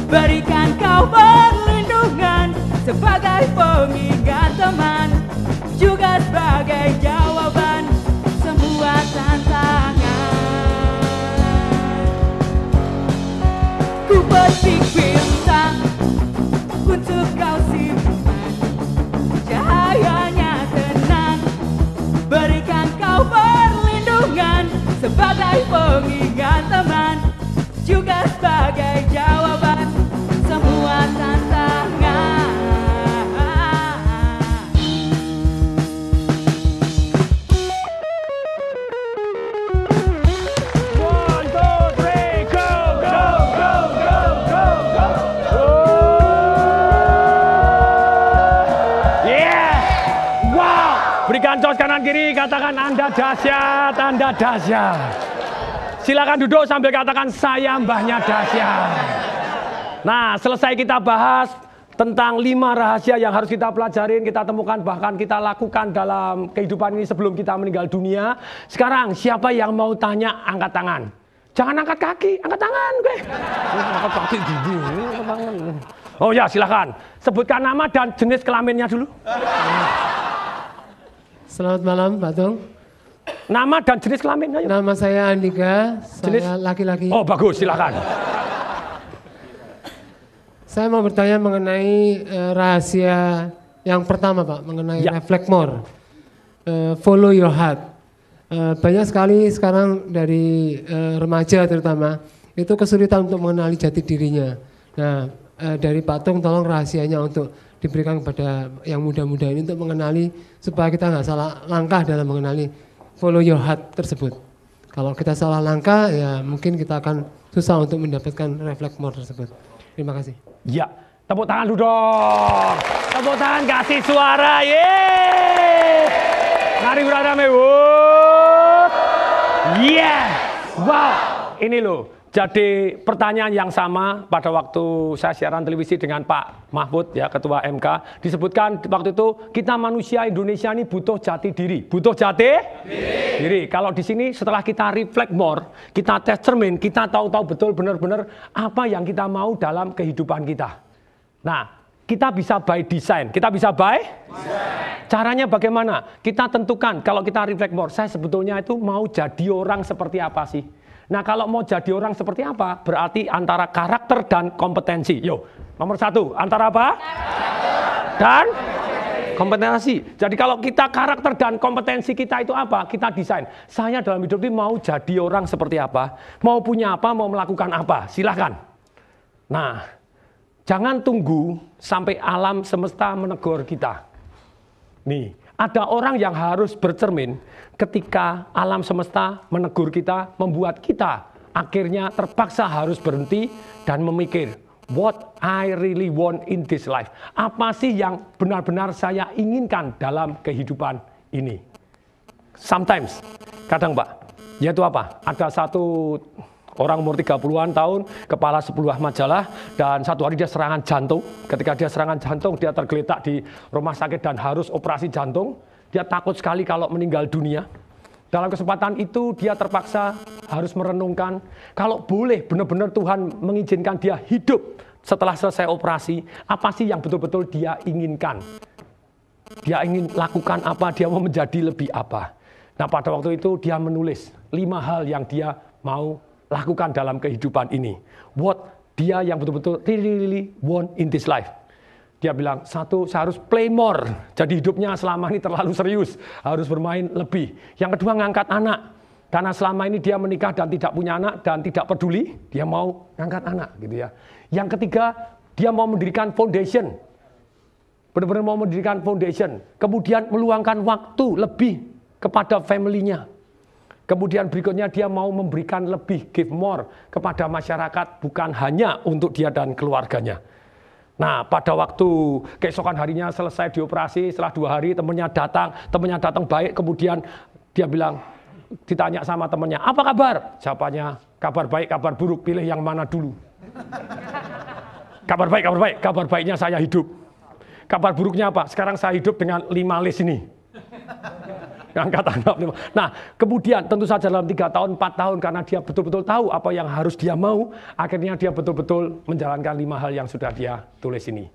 Berikan kau perlindungan sebagai pengingat teman, juga sebagai jawaban semua tantangan. Ku petik bintang untuk kau simpan, cahayanya tenang. Berikan kau perlindungan sebagai pengingat teman, juga sebagai jawaban semua tantangan. One, two, three, go, go, go, go, go, go. Yeah, wow. Berikan tos kanan kiri, katakan Anda dahsyat, Anda dahsyat. Silakan duduk sambil katakan saya mbahnya dahsyat. Nah, selesai kita bahas tentang 5 rahasia yang harus kita pelajarin, kita temukan, bahkan kita lakukan dalam kehidupan ini sebelum kita meninggal dunia. Sekarang siapa yang mau tanya angkat tangan? Jangan angkat kaki, angkat tangan. Angkat kaki gini, angkat tangan. Oh ya, silakan. Sebutkan nama dan jenis kelaminnya dulu. Selamat malam, Pak Tung. Nama dan jenis kelamin. Ayo. Nama saya Andika, saya laki-laki. Oh bagus, silakan. Saya mau bertanya mengenai rahasia yang pertama, Pak, mengenai reflect more, follow your heart. Banyak sekali sekarang dari remaja terutama itu kesulitan untuk mengenali jati dirinya. Nah, dari Pak Tung tolong rahasianya untuk diberikan kepada yang muda-muda ini untuk mengenali supaya kita nggak salah langkah dalam mengenali follow your heart tersebut. Kalau kita salah langkah, ya mungkin kita akan susah untuk mendapatkan reflect more tersebut. Terima kasih. Ya, tepuk tangan dulu dong. Tepuk tangan, kasih suara. Yeay. Mari beradame. Yeah. Wow. Ini loh. Jadi pertanyaan yang sama pada waktu saya siaran televisi dengan Pak Mahfud, ya Ketua MK, disebutkan waktu itu kita manusia Indonesia ini butuh jati diri, butuh jati diri. Kalau di sini setelah kita reflect more, kita tes cermin, kita tahu-tahu betul benar-benar apa yang kita mau dalam kehidupan kita. Nah, kita bisa by design, kita bisa by caranya bagaimana? Kita tentukan kalau kita reflect more, saya sebetulnya itu mau jadi orang seperti apa sih? Nah, kalau mau jadi orang seperti apa? Berarti antara karakter dan kompetensi. Yo, nomor 1, antara apa? Dan kompetensi. Jadi kalau kita karakter dan kompetensi kita itu apa? Kita desain. Saya dalam hidup ini mau jadi orang seperti apa? Mau punya apa? Mau melakukan apa? Silahkan. Nah, jangan tunggu sampai alam semesta menegur kita. Nih, ada orang yang harus bercermin ketika alam semesta menegur kita, membuat kita akhirnya terpaksa harus berhenti dan memikir, what I really want in this life. Apa sih yang benar-benar saya inginkan dalam kehidupan ini? Sometimes, kadang Pak, yaitu apa? Ada satu orang umur 30-an tahun, kepala sebuah majalah, dan satu hari dia serangan jantung. Ketika dia serangan jantung, dia tergeletak di rumah sakit dan harus operasi jantung. Dia takut sekali kalau meninggal dunia. Dalam kesempatan itu dia terpaksa harus merenungkan, kalau boleh benar-benar Tuhan mengizinkan dia hidup setelah selesai operasi, apa sih yang betul-betul dia inginkan? Dia ingin lakukan apa, dia mau menjadi lebih apa. Nah, pada waktu itu dia menulis 5 hal yang dia mau lakukan dalam kehidupan ini. What dia yang betul-betul really want in this life. Dia bilang, 1, saya harus play more. Jadi hidupnya selama ini terlalu serius, harus bermain lebih. Yang kedua, ngangkat anak. Karena selama ini dia menikah dan tidak punya anak dan tidak peduli, dia mau ngangkat anak gitu ya. Yang ketiga, dia mau mendirikan foundation. Benar-benar mau mendirikan foundation. Kemudian meluangkan waktu lebih kepada family-nya. Kemudian berikutnya dia mau memberikan lebih, give more kepada masyarakat, bukan hanya untuk dia dan keluarganya. Nah, pada waktu keesokan harinya selesai dioperasi, setelah 2 hari temannya datang baik, kemudian dia bilang, ditanya sama temannya, apa kabar? Jawabannya, kabar baik, kabar buruk, pilih yang mana dulu. Kabar baik, kabar baiknya saya hidup. Kabar buruknya apa? Sekarang saya hidup dengan 5 list ini. Angkatan 45. Nah, kemudian tentu saja dalam 3 tahun, 4 tahun karena dia betul-betul tahu apa yang harus dia mau, akhirnya dia betul-betul menjalankan 5 hal yang sudah dia tulis ini.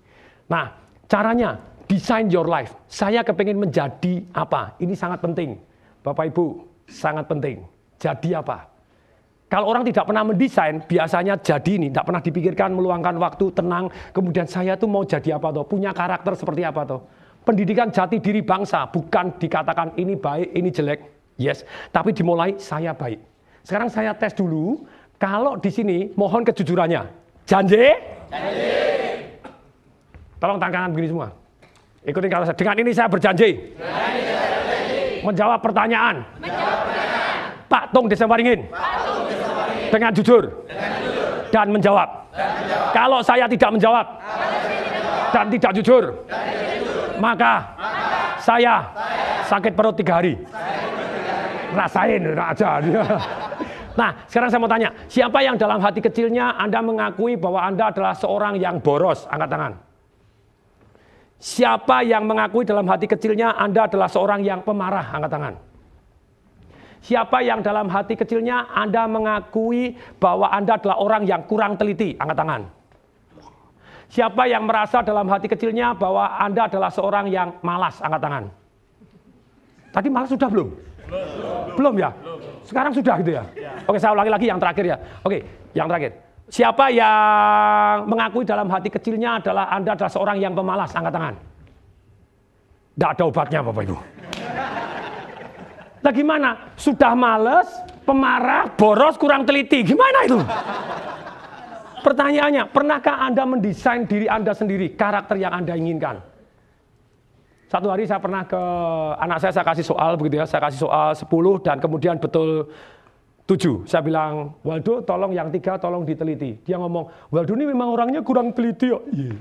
Nah, caranya design your life. Saya kepengen menjadi apa? Ini sangat penting. Bapak Ibu, sangat penting. Jadi apa? Kalau orang tidak pernah mendesain, biasanya jadi ini, tidak pernah dipikirkan, meluangkan waktu, tenang. Kemudian saya tuh mau jadi apa toh? Punya karakter seperti apa toh? Pendidikan jati diri bangsa, bukan dikatakan ini baik, ini jelek. Yes, tapi dimulai saya baik. Sekarang saya tes dulu, kalau di sini mohon kejujurannya. Janji? Janji. Tolong tangan begini semua. Ikutin kata saya. Dengan ini saya berjanji. Menjawab pertanyaan. Pak Tung Desemwaringin. Dengan jujur. Dan menjawab. Kalau saya tidak menjawab. Dan tidak jujur. Maka saya sakit perut 3 hari. Rasain aja. Nah, sekarang saya mau tanya. Siapa yang dalam hati kecilnya Anda mengakui bahwa Anda adalah seorang yang boros? Angkat tangan. Siapa yang mengakui dalam hati kecilnya Anda adalah seorang yang pemarah? Angkat tangan. Siapa yang dalam hati kecilnya Anda mengakui bahwa Anda adalah orang yang kurang teliti? Angkat tangan. Siapa yang merasa dalam hati kecilnya bahwa Anda adalah seorang yang malas? Angkat tangan. Tadi malas sudah belum? Belum ya? Sekarang sudah gitu ya? Oke, saya ulangi lagi yang terakhir ya. Oke, yang terakhir. Siapa yang mengakui dalam hati kecilnya adalah Anda adalah seorang yang pemalas? Angkat tangan. Tidak ada obatnya Bapak Ibu. Nah gimana? Sudah males, pemarah, boros, kurang teliti. Gimana itu? Pertanyaannya, pernahkah Anda mendesain diri Anda sendiri, karakter yang Anda inginkan? Satu hari saya pernah ke anak saya kasih soal begitu ya. Saya kasih soal 10 dan kemudian betul 7. Saya bilang, Waldo tolong yang 3 tolong diteliti. Dia ngomong, Waldo ini memang orangnya kurang teliti kok. Yeah.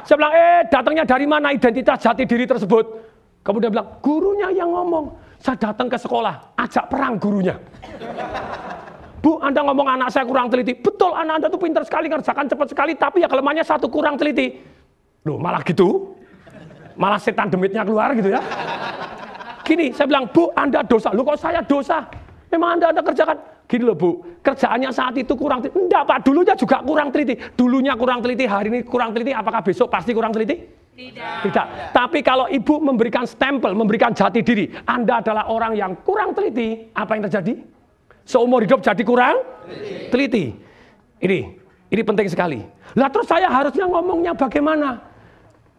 Saya bilang, datangnya dari mana identitas jati diri tersebut? Kemudian bilang, gurunya yang ngomong. Saya datang ke sekolah, ajak perang gurunya. Bu, Anda ngomong anak saya kurang teliti. Betul, anak Anda tuh pintar sekali, ngerjakan cepat sekali, tapi ya kelemahannya 1 kurang teliti. Loh, malah gitu? Malah setan demitnya keluar gitu ya. Gini, saya bilang, Bu, Anda dosa. Loh, kok saya dosa? Memang Anda kerjakan. Gini loh, Bu, kerjaannya saat itu kurang teliti. Enggak, Pak, dulunya juga kurang teliti. Dulunya kurang teliti, hari ini kurang teliti, apakah besok pasti kurang teliti? Tidak. Tapi kalau Ibu memberikan stempel, memberikan jati diri, Anda adalah orang yang kurang teliti, apa yang terjadi? Seumur hidup jadi kurang teliti. Ini penting sekali. Lah terus saya harusnya ngomongnya bagaimana?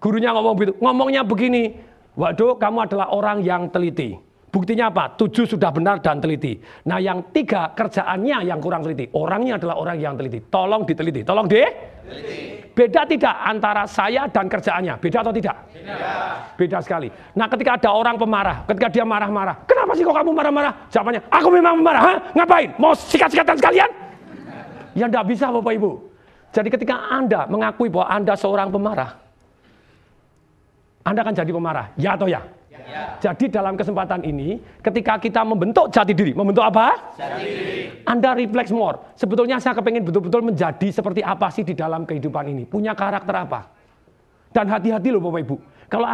Gurunya ngomong begitu, ngomongnya begini, waduh kamu adalah orang yang teliti. Buktinya apa? 7 sudah benar dan teliti. Nah yang 3 kerjaannya yang kurang teliti. Orangnya adalah orang yang teliti. Tolong diteliti. Tolong diteliti. Beda tidak antara saya dan kerjaannya? Beda atau tidak? Beda sekali. Nah ketika ada orang pemarah, ketika dia marah-marah, kenapa sih kok kamu marah-marah? Jawabannya, aku memang pemarah. Hah? Ngapain? Mau sikat-sikatan sekalian? Ya enggak bisa Bapak Ibu. Jadi ketika Anda mengakui bahwa Anda seorang pemarah, Anda akan jadi pemarah. Ya atau ya? Ya. Jadi dalam kesempatan ini, ketika kita membentuk jati diri, membentuk apa? Jati diri. Anda refleks more. Sebetulnya saya kepengen betul-betul menjadi seperti apa sih di dalam kehidupan ini? Punya karakter apa? Dan hati-hati loh Bapak Ibu. Kalau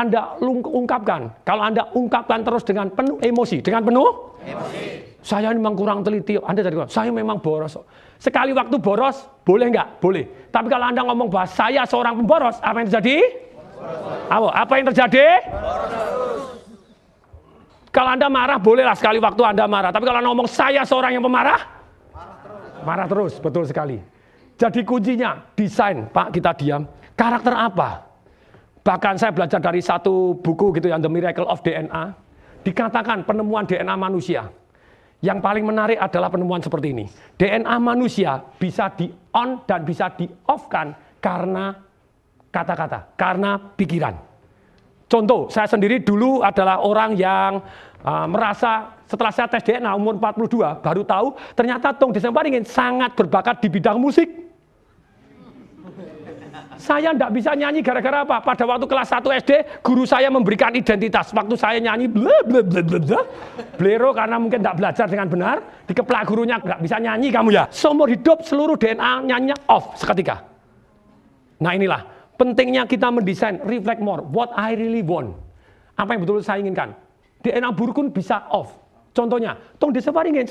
Anda ungkapkan terus dengan penuh emosi, dengan penuh emosi. Saya memang kurang teliti. Anda jadi saya memang boros. Sekali waktu boros, boleh nggak? Boleh. Tapi kalau Anda ngomong bahwa saya seorang pemboros, apa yang terjadi? Apa yang terjadi? Kalau Anda marah, bolehlah sekali waktu Anda marah. Tapi kalau Anda ngomong saya seorang yang pemarah, marah terus, betul sekali. Jadi kuncinya, desain, Pak, kita diam. Karakter apa? Bahkan saya belajar dari satu buku gitu ya, The Miracle of DNA. Dikatakan penemuan DNA manusia. Yang paling menarik adalah penemuan seperti ini. DNA manusia bisa di-on dan bisa di-off-kan karena kata-kata, karena pikiran. Contoh, saya sendiri dulu adalah orang yang merasa setelah saya tes DNA umur 42, baru tahu ternyata Tung Desemwaringin sangat berbakat di bidang musik. Saya tidak bisa nyanyi gara-gara apa? Pada waktu kelas 1 SD, guru saya memberikan identitas. Waktu saya nyanyi blero karena mungkin tidak belajar dengan benar, dikeplak gurunya, nggak bisa nyanyi kamu ya. Seumur hidup seluruh DNA nyanyinya off seketika. Nah inilah pentingnya kita mendesain reflect more, what I really want. Apa yang betul saya inginkan. DNA burukun bisa off. Contohnya, tong desa paringin